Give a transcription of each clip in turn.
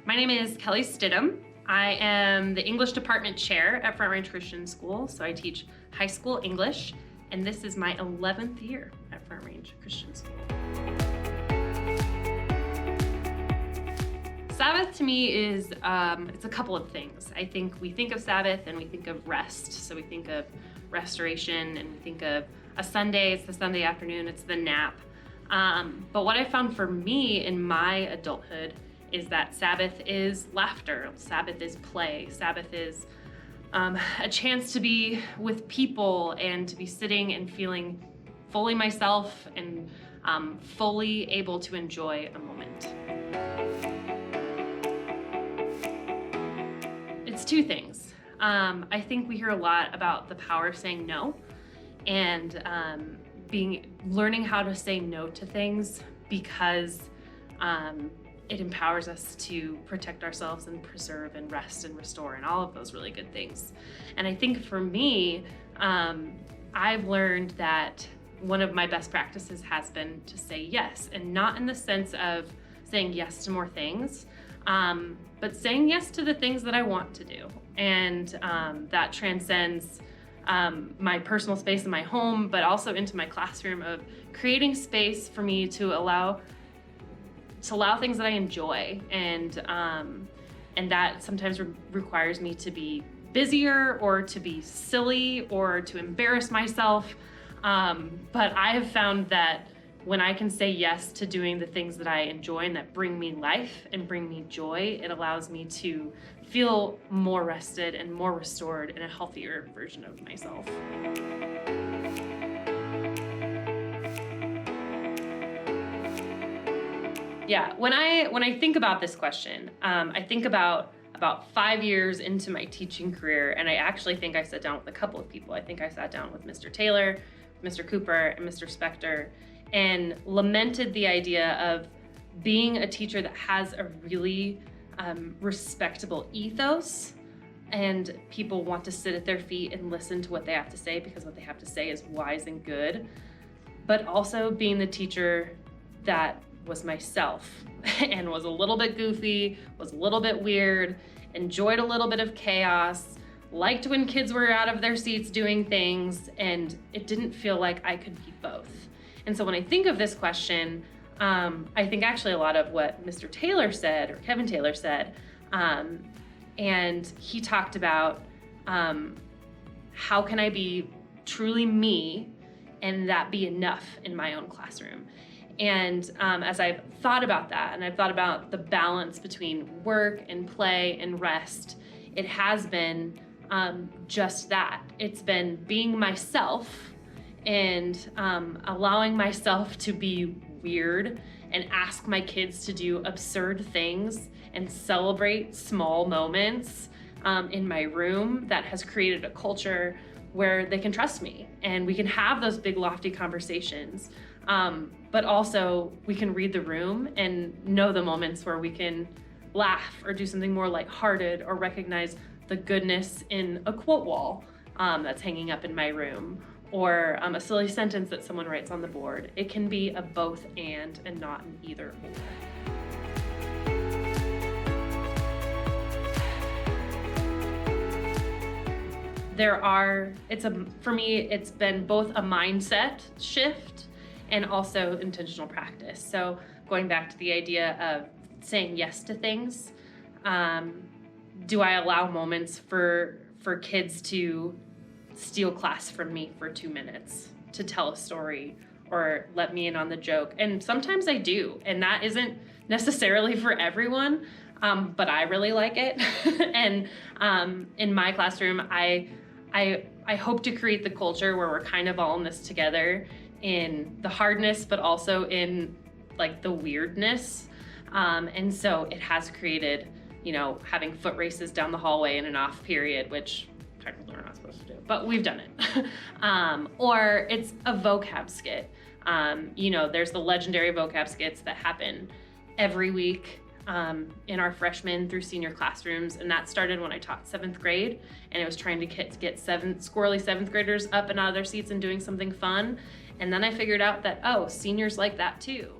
My name is Kellie Stidom. I am the English department chair at Front Range Christian School, so I teach high school English, and this is my 11th year at Front Range Christian School. Sabbath to me is, it's a couple of things. I think we think of Sabbath and we think of rest. So we think of restoration and we think of a Sunday, it's the Sunday afternoon, it's the nap. But what I found for me in my adulthood is that Sabbath is laughter, Sabbath is play, Sabbath is a chance to be with people and to be sitting and feeling fully myself and fully able to enjoy a moment. It's two things. I think we hear a lot about the power of saying no and learning how to say no to things because it empowers us to protect ourselves and preserve and rest and restore and all of those really good things. And I think for me, I've learned that one of my best practices has been to say yes, and not in the sense of saying yes to more things, but saying yes to the things that I want to do. And that transcends my personal space in my home, but also into my classroom, of creating space for me to allow things that I enjoy, and that sometimes requires me to be busier or to be silly or to embarrass myself. But I have found that when I can say yes to doing the things that I enjoy and that bring me life and bring me joy, it allows me to feel more rested and more restored and a healthier version of myself. Yeah, when I think about this question, I think about 5 years into my teaching career, and I actually think I sat down with a couple of people. I think I sat down with Mr. Taylor, Mr. Cooper, and Mr. Spector, and lamented the idea of being a teacher that has a really respectable ethos, and people want to sit at their feet and listen to what they have to say because what they have to say is wise and good, but also being the teacher that was myself and was a little bit goofy, was a little bit weird, enjoyed a little bit of chaos, liked when kids were out of their seats doing things, and it didn't feel like I could be both. And so when I think of this question, I think actually a lot of what Mr. Taylor said, or Kevin Taylor said, and he talked about how can I be truly me and that be enough in my own classroom. And as I've thought about that, and I've thought about the balance between work and play and rest, it has been just that. It's been being myself and allowing myself to be weird and ask my kids to do absurd things and celebrate small moments in my room. That has created a culture where they can trust me and we can have those big lofty conversations. But also we can read the room and know the moments where we can laugh or do something more lighthearted or recognize the goodness in a quote wall that's hanging up in my room, or a silly sentence that someone writes on the board. It can be a both and not an either or. For me, it's been both a mindset shift and also intentional practice. So going back to the idea of saying yes to things, do I allow moments for kids to steal class from me for 2 minutes to tell a story or let me in on the joke? And sometimes I do, and that isn't necessarily for everyone, but I really like it. And in my classroom, I hope to create the culture where we're kind of all in this together, in the hardness, but also in the weirdness. And so it has created, having foot races down the hallway in an off period, which technically we're not supposed to do, but we've done it. Or it's a vocab skit. There's the legendary vocab skits that happen every week in our freshman through senior classrooms. And that started when I taught 7th grade, and it was trying to get squirrely 7th graders up and out of their seats and doing something fun. And then I figured out that, seniors like that too.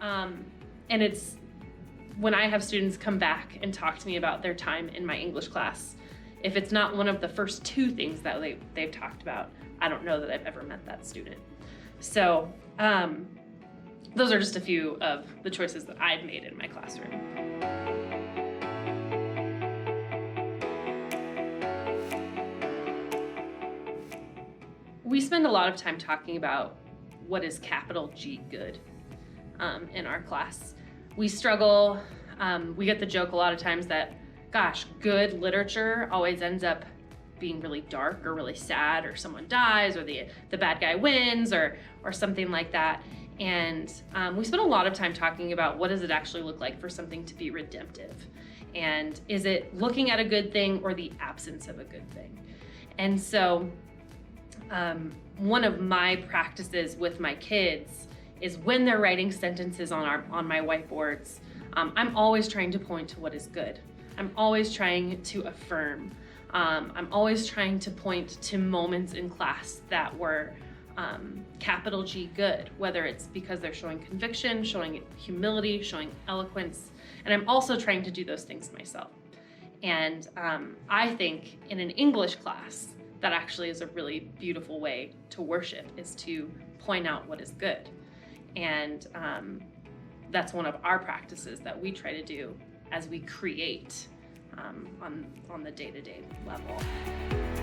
And it's when I have students come back and talk to me about their time in my English class, if it's not one of the first two things that they've talked about, I don't know that I've ever met that student. So those are just a few of the choices that I've made in my classroom. We spend a lot of time talking about what is capital G good in our class. We struggle, we get the joke a lot of times that, gosh, good literature always ends up being really dark or really sad, or someone dies, or the bad guy wins, or something like that. And we spend a lot of time talking about what does it actually look like for something to be redemptive? And is it looking at a good thing or the absence of a good thing? And so one of my practices with my kids is when they're writing sentences on my whiteboards, I'm always trying to point to what is good. I'm always trying to affirm. I'm always trying to point to moments in class that were capital G good, whether it's because they're showing conviction, showing humility, showing eloquence, and I'm also trying to do those things myself. And I think in an English class, that actually is a really beautiful way to worship, is to point out what is good. And that's one of our practices that we try to do as we create on the day-to-day level.